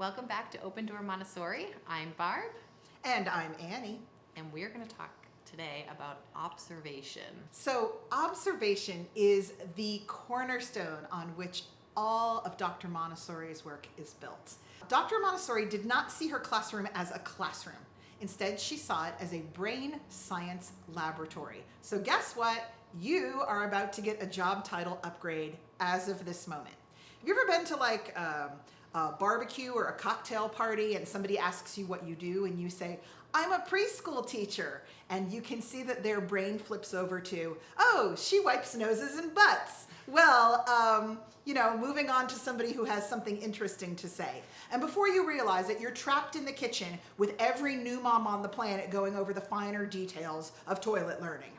Welcome back to Open Door Montessori. I'm Barb. And I'm Annie. And we're going to talk today about observation. So observation is the cornerstone on which all of Dr. Montessori's work is built. Dr. Montessori did not see her classroom as a classroom. Instead, she saw it as a brain science laboratory. So guess what? You are about to get a job title upgrade as of this moment. Have you ever been to like a barbecue or a cocktail party and somebody asks you what you do and you say, I'm a preschool teacher, and you can see that their brain flips over to, oh, she wipes noses and butts. Well, moving on to somebody who has something interesting to say. And before you realize it, you're trapped in the kitchen with every new mom on the planet going over the finer details of toilet learning.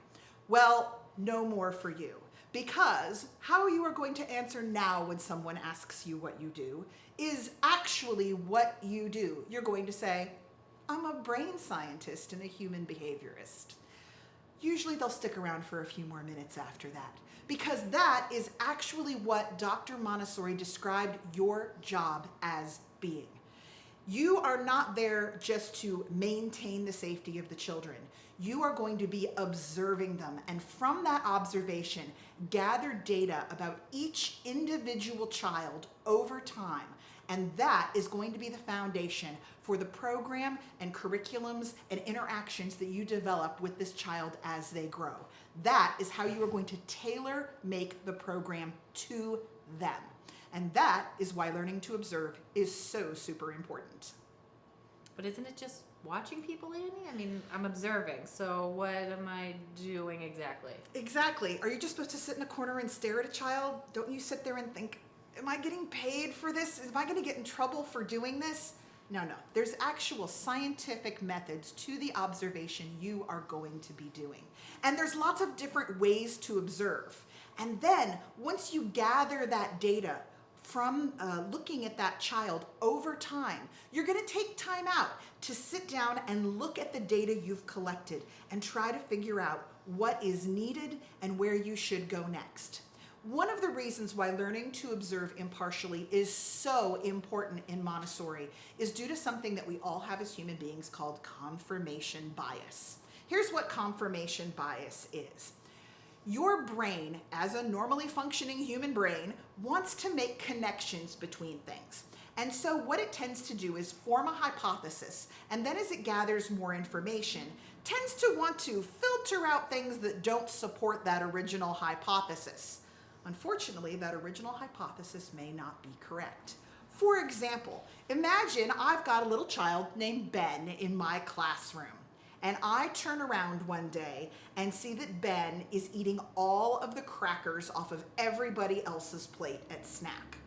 Well, no more for you. Because how you are going to answer now when someone asks you what you do is actually what you do. You're going to say, I'm a brain scientist and a human behaviorist. Usually they'll stick around for a few more minutes after that, because that is actually what Dr. Montessori described your job as being. You are not there just to maintain the safety of the children. You are going to be observing them, and from that observation, gather data about each individual child over time. And that is going to be the foundation for the program and curriculums and interactions that you develop with this child as they grow. That is how you are going to tailor make the program to them. And that is why learning to observe is so super important. But isn't it just watching people, Annie? I mean, I'm observing, so what am I doing exactly? Exactly. Are you just supposed to sit in a corner and stare at a child? Don't you sit there and think, am I getting paid for this? Am I going to get in trouble for doing this? No. There's actual scientific methods to the observation you are going to be doing. And there's lots of different ways to observe. And then once you gather that data from looking at that child over time, you're going to take time out to sit down and look at the data you've collected and try to figure out what is needed and where you should go next. One of the reasons why learning to observe impartially is so important in Montessori is due to something that we all have as human beings called confirmation bias. Here's what confirmation bias is. Your brain, as a normally functioning human brain, wants to make connections between things. And so what it tends to do is form a hypothesis, and then as it gathers more information, tends to want to filter out things that don't support that original hypothesis. Unfortunately, that original hypothesis may not be correct. For example, imagine I've got a little child named Ben in my classroom, and I turn around one day and see that Ben is eating all of the crackers off of everybody else's plate at snack.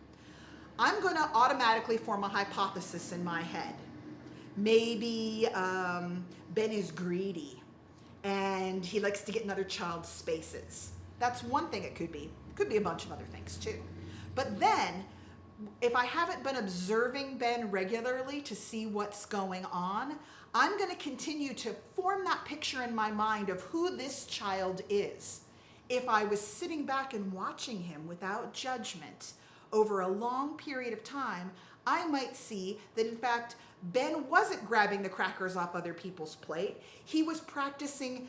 I'm going to automatically form a hypothesis in my head. Maybe Ben is greedy and he likes to get in other child's spaces. That's one thing it could be. Could be a bunch of other things too. But then, if I haven't been observing Ben regularly to see what's going on, I'm going to continue to form that picture in my mind of who this child is. If I was sitting back and watching him without judgment over a long period of time, I might see that in fact, Ben wasn't grabbing the crackers off other people's plate. He was practicing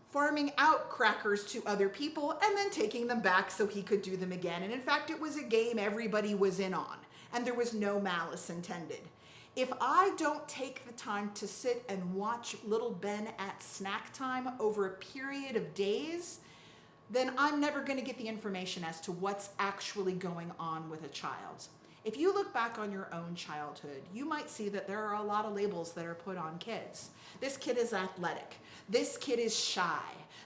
farming out crackers to other people and then taking them back so he could do them again. And in fact, it was a game everybody was in on, and there was no malice intended. If I don't take the time to sit and watch little Ben at snack time over a period of days, then I'm never going to get the information as to what's actually going on with a child. If you look back on your own childhood, you might see that there are a lot of labels that are put on kids. This kid is athletic. This kid is shy.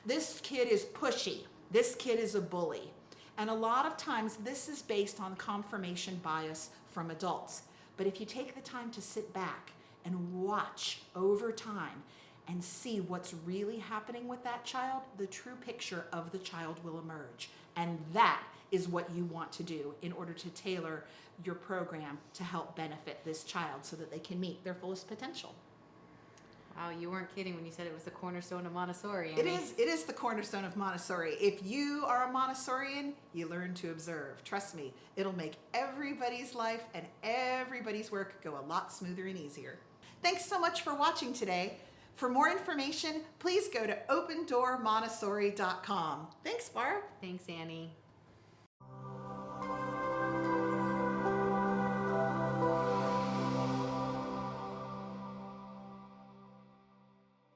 This kid is pushy. This kid is a bully. And a lot of times this is based on confirmation bias from adults. But if you take the time to sit back and watch over time and see what's really happening with that child, the true picture of the child will emerge. And that is what you want to do in order to tailor your program to help benefit this child so that they can meet their fullest potential. Wow, you weren't kidding when you said it was the cornerstone of Montessori. It is the cornerstone of Montessori. If you are a Montessorian, you learn to observe. Trust me, it'll make everybody's life and everybody's work go a lot smoother and easier. Thanks so much for watching today. For more information, please go to opendoormontessori.com. Thanks, Barb. Thanks, Annie.